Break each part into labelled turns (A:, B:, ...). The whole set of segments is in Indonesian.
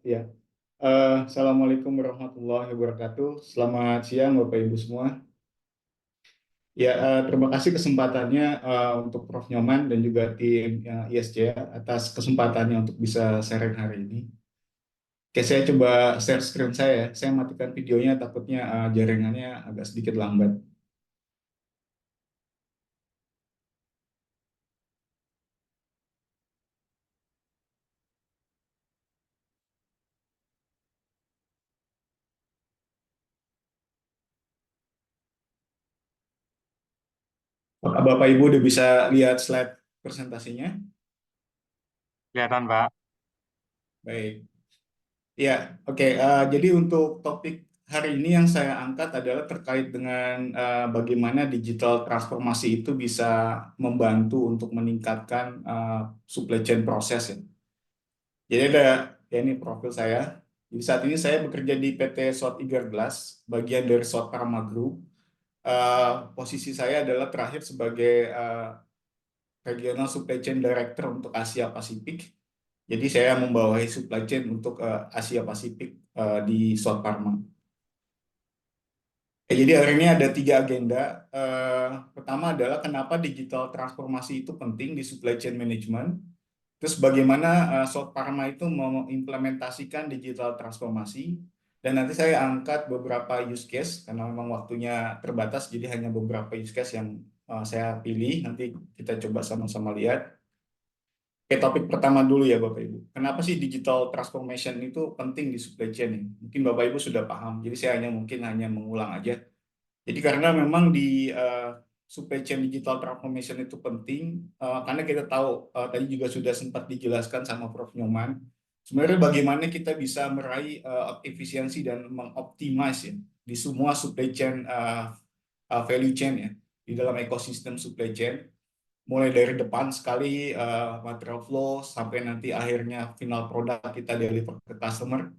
A: Ya, Assalamualaikum warahmatullahi wabarakatuh. Selamat siang Bapak Ibu semua. Ya, terima kasih kesempatannya untuk Prof. Nyoman dan juga tim ISC ya, atas kesempatannya untuk bisa sharing hari ini. Oke, saya coba share screen saya ya. Saya matikan videonya, takutnya jaringannya agak sedikit lambat. Apakah Bapak Ibu udah bisa lihat slide presentasinya?
B: Kelihatan, Pak.
A: Baik. Ya, oke. Jadi untuk topik hari ini yang saya angkat adalah terkait dengan bagaimana digital transformasi itu bisa membantu untuk meningkatkan supply chain proses ya. Jadi ada ya ini profil saya. Jadi saat ini saya bekerja di PT Sot Igar Glass, bagian dari Sot Pharma Group. Posisi saya adalah terakhir sebagai Regional Supply Chain Director untuk Asia Pasifik. Jadi saya membawahi supply chain untuk Asia Pasifik di Sot Pharma. Jadi hari ini ada tiga agenda. Pertama adalah kenapa digital transformasi itu penting di supply chain management. Terus bagaimana Sot Pharma itu mengimplementasikan digital transformasi. Dan nanti saya angkat beberapa use case karena memang waktunya terbatas. Jadi hanya beberapa use case yang saya pilih. Nanti kita coba sama-sama lihat. Oke, topik pertama dulu ya Bapak Ibu. Kenapa sih digital transformation itu penting di supply chain ini? Mungkin Bapak Ibu sudah paham. Jadi saya hanya mengulang aja. Jadi karena memang di supply chain digital transformation itu penting, karena kita tahu tadi juga sudah sempat dijelaskan sama Prof. Nyoman, sebenarnya bagaimana kita bisa meraih efisiensi dan mengoptimize ya di semua supply chain value chain ya di dalam ekosistem supply chain, mulai dari depan sekali material flow sampai nanti akhirnya final produk kita deliver ke customer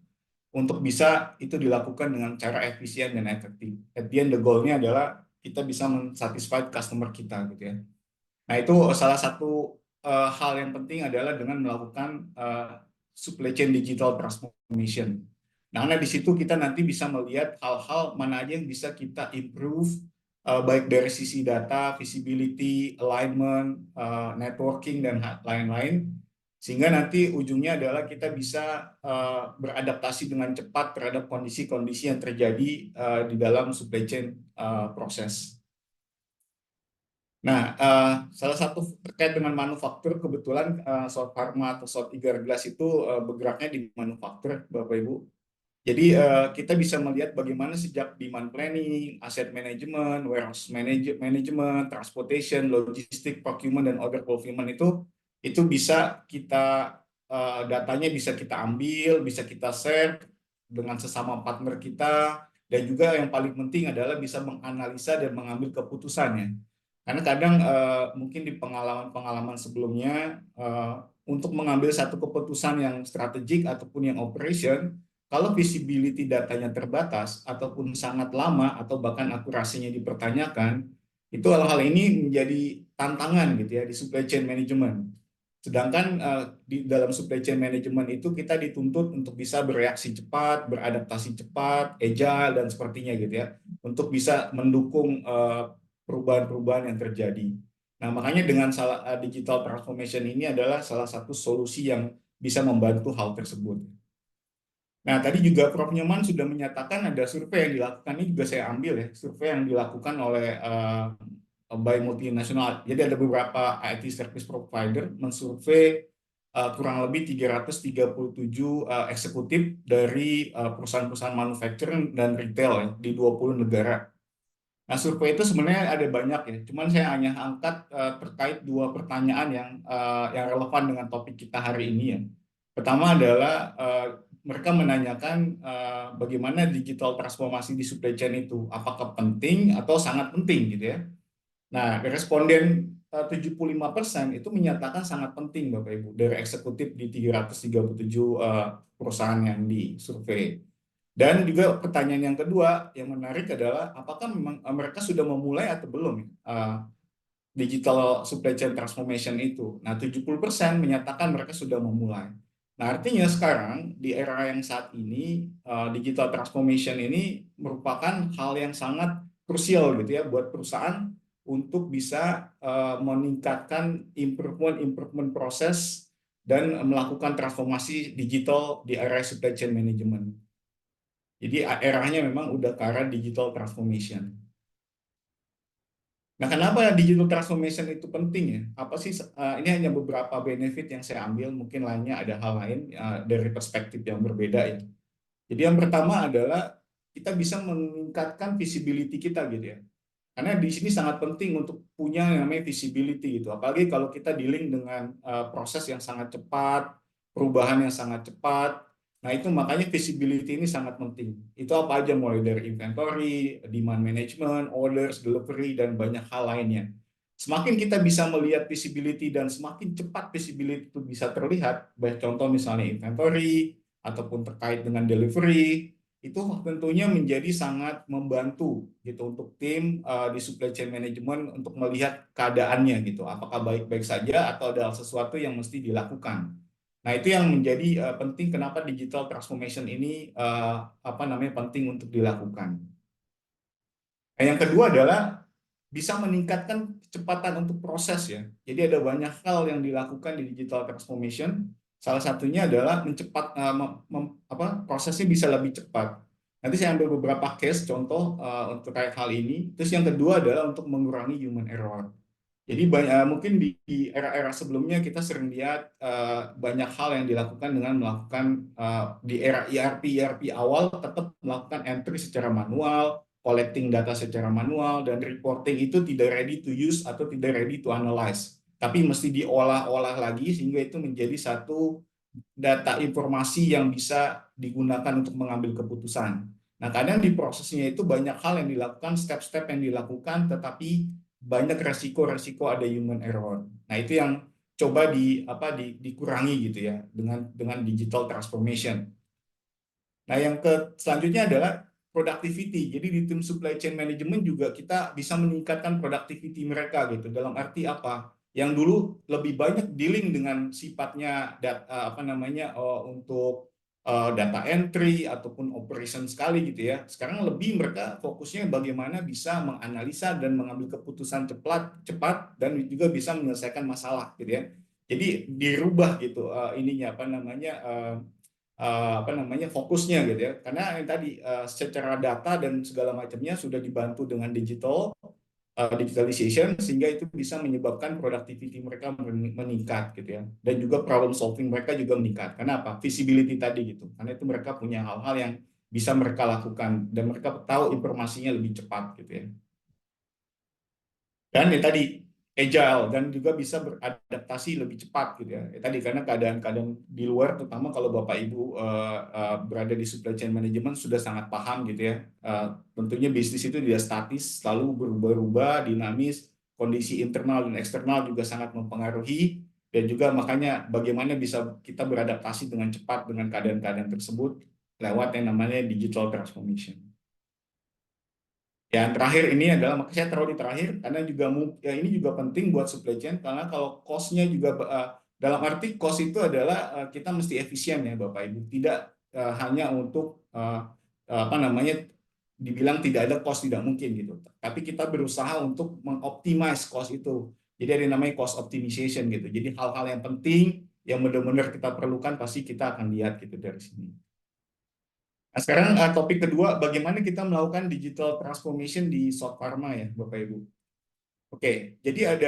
A: untuk bisa itu dilakukan dengan cara efisien dan efektif. At the end, the goal-nya adalah kita bisa mensatisfy customer kita gitu ya. Nah itu salah satu hal yang penting adalah dengan melakukan supply chain digital transformation. Nah, karena di situ kita nanti bisa melihat hal-hal mana aja yang bisa kita improve, baik dari sisi data, visibility, alignment, networking, dan lain-lain. Sehingga nanti ujungnya adalah kita bisa beradaptasi dengan cepat terhadap kondisi-kondisi yang terjadi di dalam supply chain proses. Nah, salah satu terkait dengan manufaktur, kebetulan Sot Pharma atau Sot Igar Glass itu bergeraknya di manufaktur, Bapak Ibu. Jadi kita bisa melihat bagaimana sejak demand planning, asset management, warehouse management, transportation, logistik, procurement, dan order fulfillment itu bisa kita datanya bisa kita ambil, bisa kita share dengan sesama partner kita, dan juga yang paling penting adalah bisa menganalisa dan mengambil keputusannya. Karena kadang mungkin di pengalaman-pengalaman sebelumnya untuk mengambil satu keputusan yang strategik ataupun yang operation, kalau visibility datanya terbatas ataupun sangat lama atau bahkan akurasinya dipertanyakan, itu hal-hal ini menjadi tantangan gitu ya di supply chain management. Sedangkan di dalam supply chain management itu kita dituntut untuk bisa bereaksi cepat, beradaptasi cepat, agile dan sepertinya gitu ya, untuk bisa mendukung perubahan-perubahan yang terjadi. Nah, makanya dengan digital transformation ini adalah salah satu solusi yang bisa membantu hal tersebut. Nah, tadi juga Prof. Nyoman sudah menyatakan ada survei yang dilakukan, ini juga saya ambil ya, survei yang dilakukan oleh by multinasional. Jadi ada beberapa IT service provider mensurvei kurang lebih 337 eksekutif dari perusahaan-perusahaan manufacturing dan retail ya, di 20 negara. Nah, survei itu sebenarnya ada banyak ya, cuman saya hanya angkat terkait dua pertanyaan yang relevan dengan topik kita hari ini ya. Pertama adalah mereka menanyakan bagaimana digital transformasi di supply chain itu, apakah penting atau sangat penting gitu ya. Nah, responden 75% itu menyatakan sangat penting Bapak Ibu dari eksekutif di 337 perusahaan yang disurvei. Dan juga pertanyaan yang kedua yang menarik adalah apakah memang mereka sudah memulai atau belum digital supply chain transformation itu. Nah, 70% menyatakan mereka sudah memulai. Nah, artinya sekarang di era yang saat ini digital transformation ini merupakan hal yang sangat krusial gitu ya buat perusahaan untuk bisa meningkatkan improvement proses dan melakukan transformasi digital di area supply chain management. Jadi eranya memang udah ke arah digital transformation. Nah, kenapa digital transformation itu penting ya? Apa sih? Ini hanya beberapa benefit yang saya ambil, mungkin lainnya ada hal lain dari perspektif yang berbeda ya. Jadi yang pertama adalah kita bisa meningkatkan visibility kita gitu ya. Karena di sini sangat penting untuk punya yang namanya visibility gitu. Apalagi kalau kita dealing dengan proses yang sangat cepat, perubahan yang sangat cepat. Nah, itu makanya visibility ini sangat penting. Itu apa aja mulai dari inventory, demand management, orders, delivery, dan banyak hal lainnya. Semakin kita bisa melihat visibility dan semakin cepat visibility itu bisa terlihat, baik contoh misalnya inventory, ataupun terkait dengan delivery, itu tentunya menjadi sangat membantu gitu untuk tim di supply chain management untuk melihat keadaannya gitu, apakah baik-baik saja atau ada sesuatu yang mesti dilakukan. Nah, itu yang menjadi penting kenapa digital transformation ini apa namanya penting untuk dilakukan. Nah, yang kedua adalah bisa meningkatkan kecepatan untuk proses ya. Jadi ada banyak hal yang dilakukan di digital transformation. Salah satunya adalah prosesnya bisa lebih cepat. Nanti saya ambil beberapa case contoh untuk kayak hal ini. Terus yang kedua adalah untuk mengurangi human error. Jadi mungkin di era-era sebelumnya kita sering lihat banyak hal yang dilakukan dengan melakukan di era ERP awal tetap melakukan entry secara manual, collecting data secara manual, dan reporting itu tidak ready to use atau tidak ready to analyze. Tapi mesti diolah-olah lagi sehingga itu menjadi satu data informasi yang bisa digunakan untuk mengambil keputusan. Nah, kadang di prosesnya itu banyak hal yang dilakukan, step-step yang dilakukan, tetapi banyak resiko-resiko ada human error. Nah, itu yang coba dikurangi gitu ya dengan digital transformation. Nah, yang selanjutnya adalah productivity. Jadi di tim supply chain management juga kita bisa meningkatkan productivity mereka gitu. Dalam arti apa? Yang dulu lebih banyak dealing dengan sifatnya untuk data entry ataupun operation sekali gitu ya. Sekarang lebih mereka fokusnya bagaimana bisa menganalisa dan mengambil keputusan cepat dan juga bisa menyelesaikan masalah gitu ya. Jadi dirubah gitu ininya fokusnya gitu ya, karena yang tadi secara data dan segala macamnya sudah dibantu dengan digitalization sehingga itu bisa menyebabkan productivity mereka meningkat gitu ya, dan juga problem solving mereka juga meningkat. Kenapa? Visibility tadi gitu, karena itu mereka punya hal-hal yang bisa mereka lakukan dan mereka tahu informasinya lebih cepat gitu ya. Dan ya tadi agile dan juga bisa beradaptasi lebih cepat gitu ya. Tadi karena keadaan-keadaan di luar, terutama kalau Bapak Ibu berada di supply chain management sudah sangat paham gitu ya. Tentunya bisnis itu tidak statis, selalu berubah-ubah, dinamis, kondisi internal dan eksternal juga sangat mempengaruhi, dan juga makanya bagaimana bisa kita beradaptasi dengan cepat dengan keadaan-keadaan tersebut lewat yang namanya digital transformation. Yang terakhir ini adalah, makanya saya taruh di terakhir karena juga ya ini juga penting buat supply chain, karena kalau cost-nya juga dalam arti cost itu adalah kita mesti efisien ya Bapak Ibu, tidak hanya untuk dibilang tidak ada cost, tidak mungkin gitu, tapi kita berusaha untuk mengoptimize cost itu. Jadi ada yang namanya cost optimization gitu. Jadi hal-hal yang penting yang benar-benar kita perlukan pasti kita akan lihat gitu dari sini. Nah, sekarang topik kedua, bagaimana kita melakukan digital transformation di Shop Pharma ya, Bapak Ibu. Oke, jadi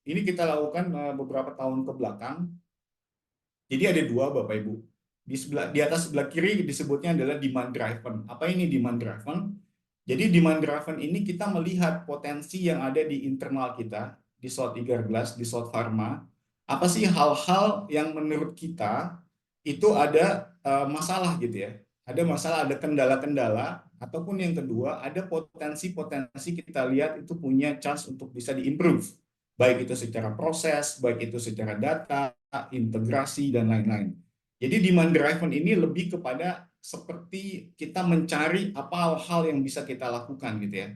A: ini kita lakukan beberapa tahun ke belakang. Jadi ada dua, Bapak Ibu. Di atas sebelah kiri disebutnya adalah demand driven. Apa ini demand driven? Jadi demand driven ini kita melihat potensi yang ada di internal kita, di Shop Glass, di Shop Pharma. Apa sih hal-hal yang menurut kita itu ada masalah gitu ya. Ada masalah, ada kendala-kendala, ataupun yang kedua, ada potensi-potensi kita lihat itu punya chance untuk bisa diimprove. Baik itu secara proses, baik itu secara data, integrasi, dan lain-lain. Jadi demand driven ini lebih kepada seperti kita mencari apa hal yang bisa kita lakukan gitu ya.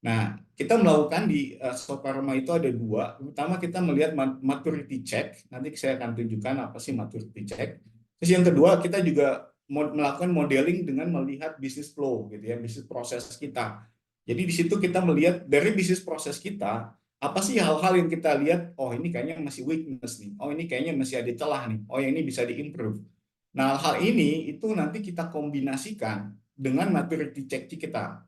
A: Nah, kita melakukan di Soparma itu ada dua. Pertama kita melihat maturity check. Nanti saya akan tunjukkan apa sih maturity check. Terus yang kedua, kita juga melakukan modeling dengan melihat bisnis flow gitu ya, bisnis proses kita. Jadi di situ kita melihat dari bisnis proses kita, apa sih hal-hal yang kita lihat, oh ini kayaknya masih weakness nih, oh ini kayaknya masih ada celah nih, oh yang ini bisa diimprove. Nah, hal ini itu nanti kita kombinasikan dengan maturity check kita.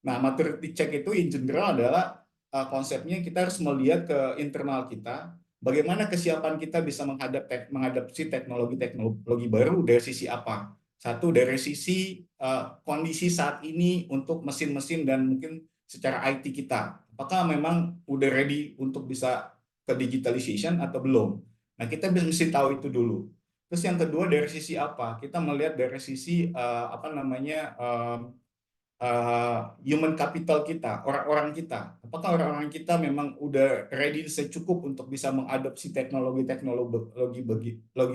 A: Nah, maturity check itu in general adalah konsepnya kita harus melihat ke internal kita, bagaimana kesiapan kita bisa menghadapi teknologi baru dari sisi apa? Satu, dari sisi kondisi saat ini untuk mesin-mesin dan mungkin secara IT kita. Apakah memang udah ready untuk bisa ke digitalization atau belum? Nah, kita mesti tahu itu dulu. Terus yang kedua dari sisi apa? Kita melihat dari sisi apa namanya human capital kita, orang-orang kita. Apakah orang-orang kita memang udah ready secukup untuk bisa mengadopsi teknologi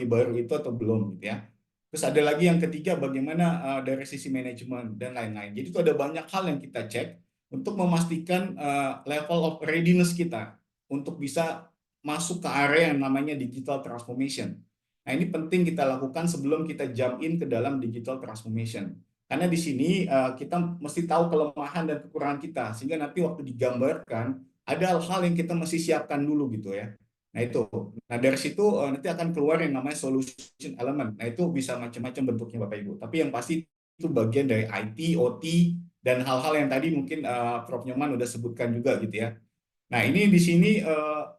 A: baru itu atau belum gitu ya. Terus ada lagi yang ketiga, bagaimana dari sisi manajemen dan lain-lain. Jadi itu ada banyak hal yang kita cek untuk memastikan level of readiness kita untuk bisa masuk ke area yang namanya digital transformation. Nah, ini penting kita lakukan sebelum kita jump in ke dalam digital transformation. Karena di sini kita mesti tahu kelemahan dan kekurangan kita, sehingga nanti waktu digambarkan ada hal-hal yang kita mesti siapkan dulu gitu ya. Nah itu, nah dari situ nanti akan keluar yang namanya solution element. Nah itu bisa macam-macam bentuknya Bapak Ibu. Tapi yang pasti itu bagian dari IT, OT, dan hal-hal yang tadi mungkin Prof. Nyoman udah sebutkan juga gitu ya. Nah, ini di sini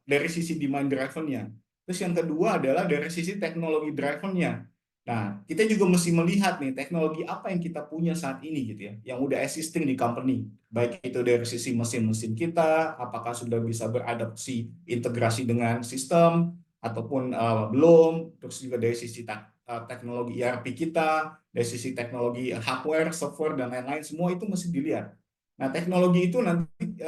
A: dari sisi demand driven-nya. Terus yang kedua adalah dari sisi teknologi driven-nya. Nah, kita juga mesti melihat nih teknologi apa yang kita punya saat ini gitu ya, yang udah existing di company. Baik itu dari sisi mesin-mesin kita, apakah sudah bisa beradaptasi integrasi dengan sistem ataupun belum. Terus juga dari sisi teknologi ERP kita, dari sisi teknologi hardware, software dan lain-lain, semua itu mesti dilihat. Nah, teknologi itu nanti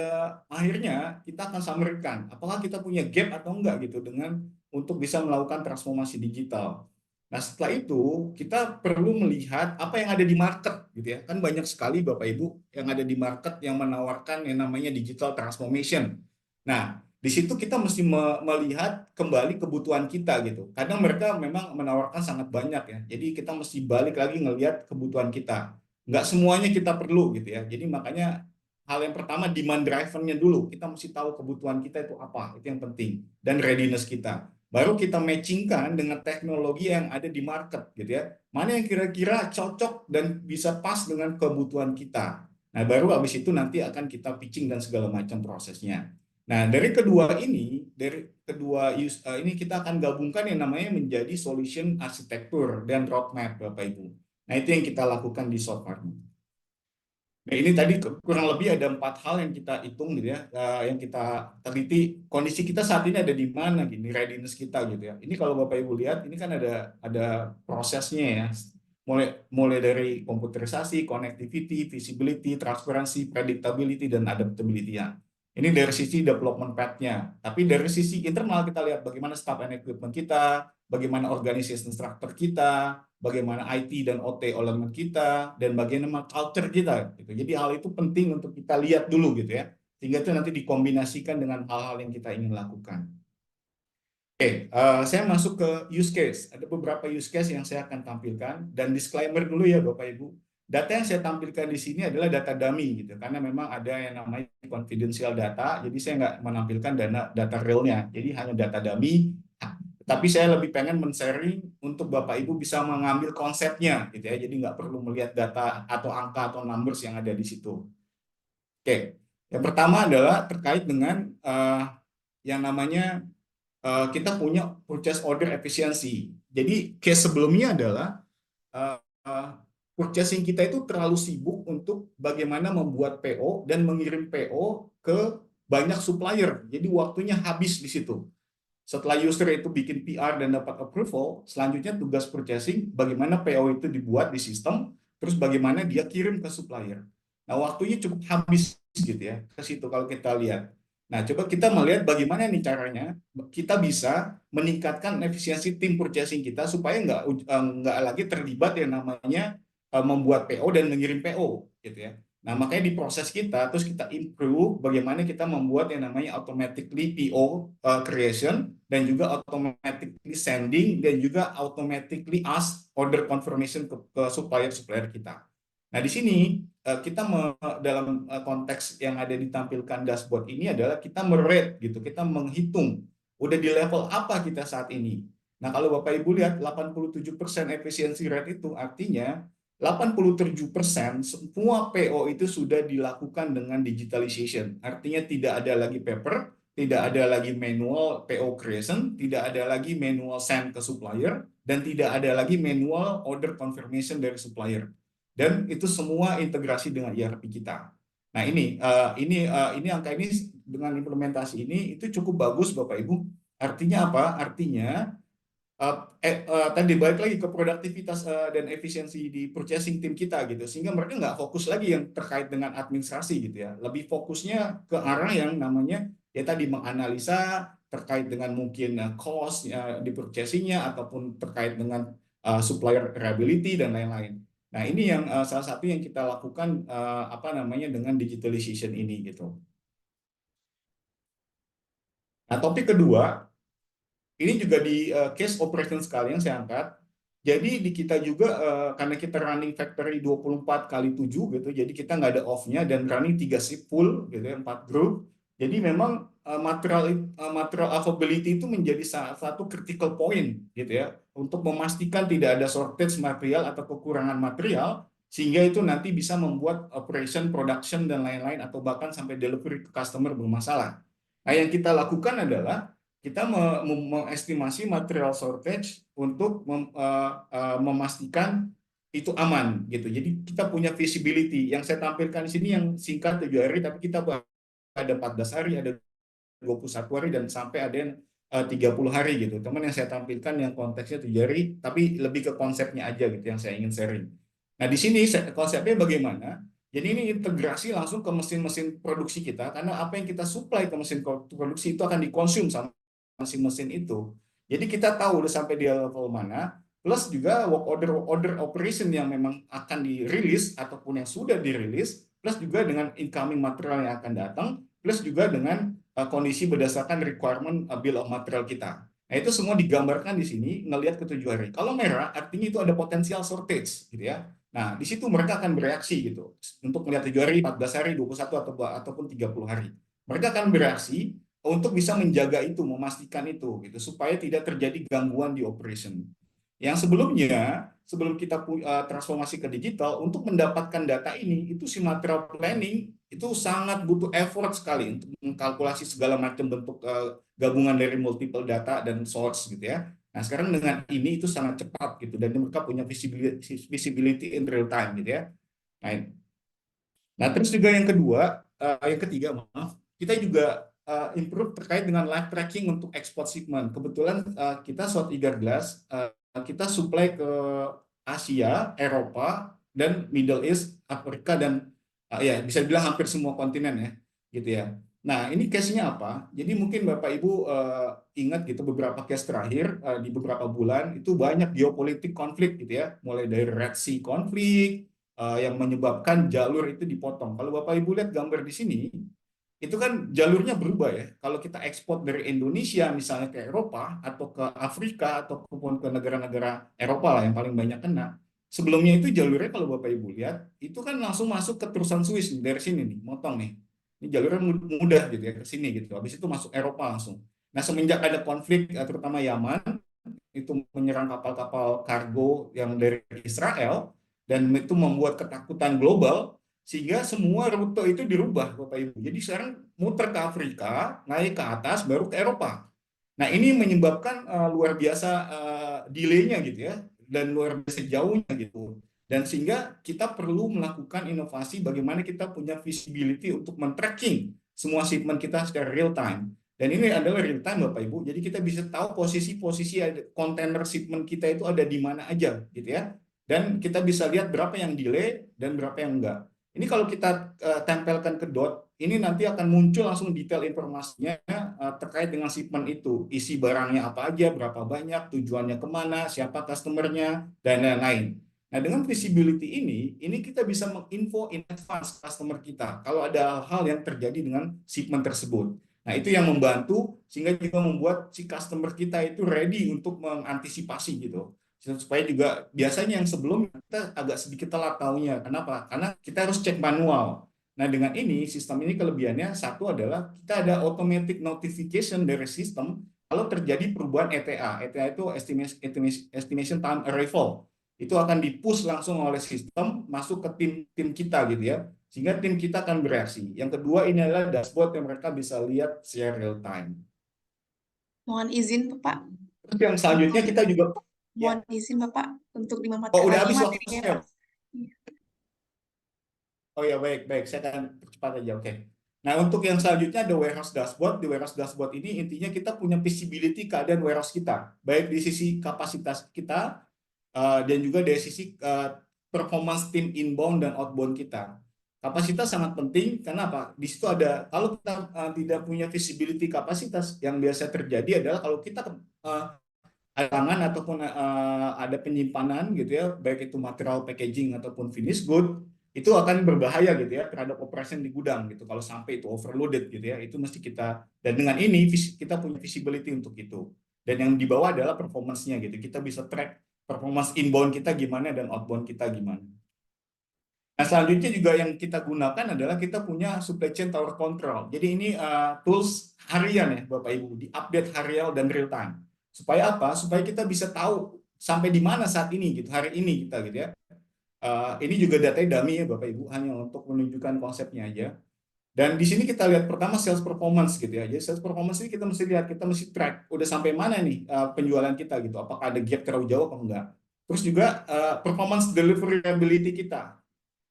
A: akhirnya kita akan samarkan apakah kita punya gap atau enggak gitu dengan untuk bisa melakukan transformasi digital. Nah, setelah itu kita perlu melihat apa yang ada di market gitu ya. Kan banyak sekali Bapak Ibu yang ada di market yang menawarkan yang namanya digital transformation. Nah, di situ kita mesti melihat kembali kebutuhan kita gitu. Kadang mereka memang menawarkan sangat banyak ya. Jadi kita mesti balik lagi ngelihat kebutuhan kita. Nggak semuanya kita perlu gitu ya. Jadi makanya hal yang pertama demand driven-nya dulu. Kita mesti tahu kebutuhan kita itu apa, itu yang penting. Dan readiness kita. Baru kita matchingkan dengan teknologi yang ada di market gitu ya. Mana yang kira-kira cocok dan bisa pas dengan kebutuhan kita. Nah, baru habis itu nanti akan kita pitching dan segala macam prosesnya. Nah, dari kedua ini kita akan gabungkan yang namanya menjadi solution arsitektur dan roadmap Bapak Ibu. Nah, itu yang kita lakukan di Short Farm. Nah, ini tadi kurang lebih ada 4 hal yang kita hitung gitu ya, yang kita teliti kondisi kita saat ini ada di mana gini, readiness kita gitu ya. Ini kalau Bapak Ibu lihat, ini kan ada prosesnya ya. Mulai dari komputerisasi, connectivity, visibility, transparency, predictability, dan adaptability ya. Ini dari sisi development path-nya. Tapi dari sisi internal kita lihat bagaimana staff and equipment kita, bagaimana organization structure kita, bagaimana IT dan OT elemen kita, dan bagaimana culture kita. Gitu. Jadi hal itu penting untuk kita lihat dulu gitu ya, sehingga itu nanti dikombinasikan dengan hal-hal yang kita ingin lakukan. Oke, saya masuk ke use case. Ada beberapa use case yang saya akan tampilkan, dan disclaimer dulu ya Bapak Ibu. Data yang saya tampilkan di sini adalah data dummy gitu, karena memang ada yang namanya confidential data, jadi saya nggak menampilkan data realnya, jadi hanya data dummy. Tapi saya lebih pengen men-sharing untuk Bapak Ibu bisa mengambil konsepnya gitu ya. Jadi nggak perlu melihat data atau angka atau numbers yang ada di situ. Oke, yang pertama adalah terkait dengan yang namanya kita punya purchase order efficiency. Jadi case sebelumnya adalah purchasing kita itu terlalu sibuk untuk bagaimana membuat PO dan mengirim PO ke banyak supplier. Jadi waktunya habis di situ. Setelah user itu bikin PR dan dapat approval, selanjutnya tugas purchasing bagaimana PO itu dibuat di sistem, terus bagaimana dia kirim ke supplier. Nah, waktunya cukup habis gitu ya ke situ kalau kita lihat. Nah, coba kita melihat bagaimana nih caranya kita bisa meningkatkan efisiensi tim purchasing kita supaya nggak lagi terlibat yang namanya membuat PO dan mengirim PO gitu ya. Nah, makanya di proses kita, terus kita improve bagaimana kita membuat yang namanya automatically PO creation, dan juga automatically sending, dan juga automatically ask order confirmation ke supplier-supplier kita. Nah, di sini kita dalam konteks yang ada ditampilkan dashboard ini adalah kita merate gitu, kita menghitung udah di level apa kita saat ini. Nah, kalau Bapak Ibu lihat 87% efficiency rate itu artinya 87% semua PO itu sudah dilakukan dengan digitalization. Artinya tidak ada lagi paper, tidak ada lagi manual PO creation, tidak ada lagi manual send ke supplier, dan tidak ada lagi manual order confirmation dari supplier. Dan itu semua integrasi dengan ERP kita. Nah, ini angka ini dengan implementasi ini itu cukup bagus Bapak Ibu. Artinya apa? Artinya tadi balik lagi ke produktivitas dan efisiensi di purchasing tim kita gitu, sehingga mereka nggak fokus lagi yang terkait dengan administrasi gitu ya, lebih fokusnya ke arah yang namanya ya tadi menganalisa terkait dengan mungkin cost di purchasingnya ataupun terkait dengan supplier reliability dan lain-lain. Nah, ini yang salah satu yang kita lakukan apa namanya dengan digitalization ini gitu. Nah, topik kedua ini juga di case operation sekali yang saya angkat. Jadi di kita juga karena kita running factory 24 kali 7 gitu, jadi kita nggak ada off-nya dan running 3 shift full gitu ya, 4 grup. Jadi memang material availability itu menjadi salah satu critical point gitu ya, untuk memastikan tidak ada shortage material atau kekurangan material, sehingga itu nanti bisa membuat operation, production dan lain-lain atau bahkan sampai delivery ke customer bermasalah. Nah, yang kita lakukan adalah kita mengestimasi material shortage untuk memastikan itu aman gitu. Jadi kita punya visibility. Yang saya tampilkan di sini yang singkat 7 hari, tapi kita ada 14 hari, ada 21 hari, dan sampai ada yang 30 hari gitu. Teman yang saya tampilkan yang konteksnya 7 hari, tapi lebih ke konsepnya aja gitu yang saya ingin sharing. Nah, di sini konsepnya bagaimana? Jadi ini integrasi langsung ke mesin-mesin produksi kita, karena apa yang kita supply ke mesin produksi itu akan dikonsum sama mesin-mesin itu. Jadi kita tahu udah sampai di level mana, plus juga work order operation yang memang akan dirilis ataupun yang sudah dirilis, plus juga dengan incoming material yang akan datang, plus juga dengan kondisi berdasarkan requirement bill of material kita. Nah, itu semua digambarkan di sini ngelihat ke 7 hari. Kalau merah artinya itu ada potensial shortage gitu ya. Nah, di situ mereka akan bereaksi gitu. Untuk melihat 7 hari, 14 hari, 21 ataupun 30 hari. Mereka akan bereaksi untuk bisa menjaga itu, memastikan itu gitu supaya tidak terjadi gangguan di operation. Yang sebelumnya, sebelum kita transformasi ke digital, untuk mendapatkan data ini, itu si material planning itu sangat butuh effort sekali untuk mengkalkulasi segala macam bentuk gabungan dari multiple data dan source gitu ya. Nah, sekarang dengan ini itu sangat cepat gitu, dan mereka punya visibility in real time gitu ya. Nah, terus juga yang ketiga, maaf, kita juga improve terkait dengan live tracking untuk export shipment. Kebetulan kita South Eager Glass kita supply ke Asia, Eropa, dan Middle East, Afrika, dan ya bisa dibilang hampir semua kontinen ya, gitu ya. Nah, ini case-nya apa? Jadi mungkin Bapak Ibu ingat gitu beberapa case terakhir di beberapa bulan itu banyak geopolitik konflik gitu ya, mulai dari Red Sea konflik yang menyebabkan jalur itu dipotong. Kalau Bapak Ibu lihat gambar di sini, itu kan jalurnya berubah ya. Kalau kita ekspor dari Indonesia misalnya ke Eropa atau ke Afrika ataupun ke negara-negara Eropa lah yang paling banyak kena. Sebelumnya itu jalurnya kalau Bapak Ibu lihat, itu kan langsung masuk ke terusan Swiss dari sini nih, motong nih. Ini jalurnya mudah gitu ya ke sini gitu. Habis itu masuk Eropa langsung. Nah, semenjak ada konflik terutama Yaman itu menyerang kapal-kapal kargo yang dari Israel, dan itu membuat ketakutan global sehingga semua rute itu dirubah Bapak Ibu. Jadi sekarang muter ke Afrika, naik ke atas baru ke Eropa. Nah, ini menyebabkan luar biasa delay-nya gitu ya, dan luar biasa jauhnya gitu. Dan sehingga kita perlu melakukan inovasi bagaimana kita punya visibility untuk men-tracking semua shipment kita secara real time. Dan ini adalah real time Bapak Ibu. Jadi kita bisa tahu posisi-posisi kontainer shipment kita itu ada di mana aja gitu ya. Dan kita bisa lihat berapa yang delay dan berapa yang enggak. Ini kalau kita tempelkan ke dot, ini nanti akan muncul langsung detail informasinya terkait dengan shipment itu. Isi barangnya apa aja, berapa banyak, tujuannya kemana, siapa customernya, dan lain-lain. Nah, dengan visibility ini kita bisa menginfo in advance customer kita kalau ada hal-hal yang terjadi dengan shipment tersebut. Nah, itu yang membantu sehingga juga membuat si customer kita itu ready untuk mengantisipasi gitu. Supaya juga biasanya yang sebelum kita agak sedikit telat taunya. Kenapa? Karena kita harus cek manual. Nah, dengan ini sistem ini kelebihannya satu adalah kita ada automatic notification dari sistem kalau terjadi perubahan ETA. ETA itu estimation time arrival, itu akan di-push langsung oleh sistem masuk ke tim kita gitu ya, sehingga tim kita akan bereaksi. Yang kedua ini adalah dashboard yang mereka bisa lihat secara real time.
C: Mohon izin Bapak.
A: Terus yang selanjutnya kita juga
C: Mohon izin Bapak untuk
A: oh,
C: dimamatkan
A: udah
C: lagi
A: habis
C: materinya
A: waktunya.
C: Pak.
A: Oh ya, baik, saya akan percepat aja, oke. Nah, untuk yang selanjutnya ada warehouse dashboard. Di warehouse dashboard ini intinya kita punya visibility keadaan warehouse kita, baik di sisi kapasitas kita dan juga dari sisi performance tim inbound dan outbound kita. Kapasitas sangat penting karena apa? Di situ ada, kalau kita tidak punya visibility kapasitas, yang biasa terjadi adalah kalau kita ada tangan ataupun ada penyimpanan gitu ya, baik itu material packaging ataupun finished good, itu akan berbahaya gitu ya terhadap operasi di gudang gitu. Kalau sampai itu overloaded gitu ya, itu mesti kita, dan dengan ini kita punya visibility untuk itu. Dan yang di bawah adalah performance-nya gitu. Kita bisa track performance inbound kita gimana dan outbound kita gimana. Nah, selanjutnya juga yang kita gunakan adalah kita punya supply chain tower control. Jadi ini tools harian ya Bapak Ibu, di update harian dan real time. Supaya apa? Supaya kita bisa tahu sampai di mana saat ini gitu, hari ini kita gitu ya. Ini juga datanya dummy ya Bapak Ibu, hanya untuk menunjukkan konsepnya aja. Dan di sini kita lihat pertama sales performance gitu ya. Jadi sales performance ini kita mesti lihat, kita mesti track udah sampai mana nih penjualan kita gitu. Apakah ada gap terlalu jauh atau enggak. Terus juga performance deliverability kita.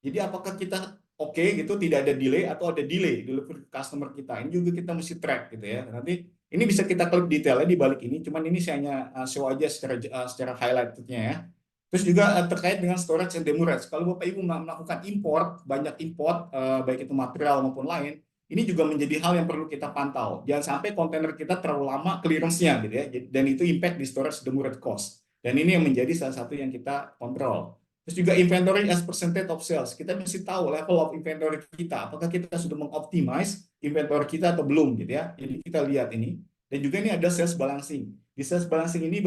A: Jadi apakah kita oke gitu, tidak ada delay atau ada delay delivery customer kita. Ini juga kita mesti track gitu ya. Nanti ini bisa kita klik detailnya di balik ini, cuman ini saya hanya show aja secara highlightnya ya. Terus juga terkait dengan storage and demurrage. Kalau Bapak Ibu melakukan import, banyak import baik itu material maupun lain, ini juga menjadi hal yang perlu kita pantau. Jangan sampai kontainer kita terlalu lama clearance-nya gitu ya. Dan itu impact di storage demurrage cost. Dan ini yang menjadi salah satu yang kita kontrol. Terus juga inventory as percentage of sales. Kita mesti tahu level of inventory kita. Apakah kita sudah mengoptimize inventory kita atau belum gitu ya. Jadi kita lihat ini. Dan juga ini ada sales balancing. Di sales balancing ini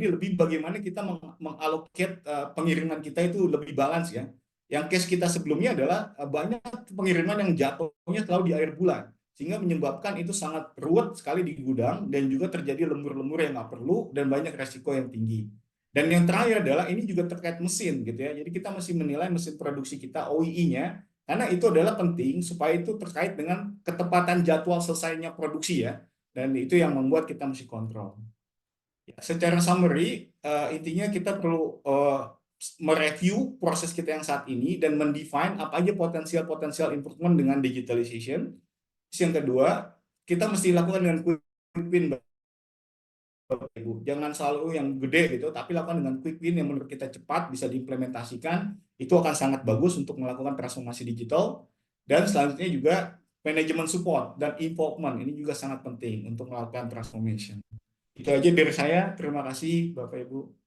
A: lebih bagaimana kita mengallocate pengiriman kita itu lebih balance ya. Yang case kita sebelumnya adalah banyak pengiriman yang jatuhnya selalu di akhir bulan. Sehingga menyebabkan itu sangat ruwet sekali di gudang dan juga terjadi lembur-lembur yang nggak perlu dan banyak resiko yang tinggi. Dan yang terakhir adalah ini juga terkait mesin gitu ya. Jadi kita masih menilai mesin produksi kita OEE-nya karena itu adalah penting supaya itu terkait dengan ketepatan jadwal selesainya produksi ya. Dan itu yang membuat kita mesti kontrol. Ya, secara summary intinya kita perlu mereview proses kita yang saat ini dan mendefine apa aja potensial improvement dengan digitalization. Terus yang kedua, kita mesti lakukan dengan quick win. Ibu. Jangan selalu yang gede gitu, tapi lakukan dengan quick win yang menurut kita cepat, bisa diimplementasikan. Itu akan sangat bagus untuk melakukan transformasi digital. Dan selanjutnya juga manajemen support dan involvement. Ini juga sangat penting untuk melakukan transformation. Itu aja dari saya. Terima kasih Bapak Ibu.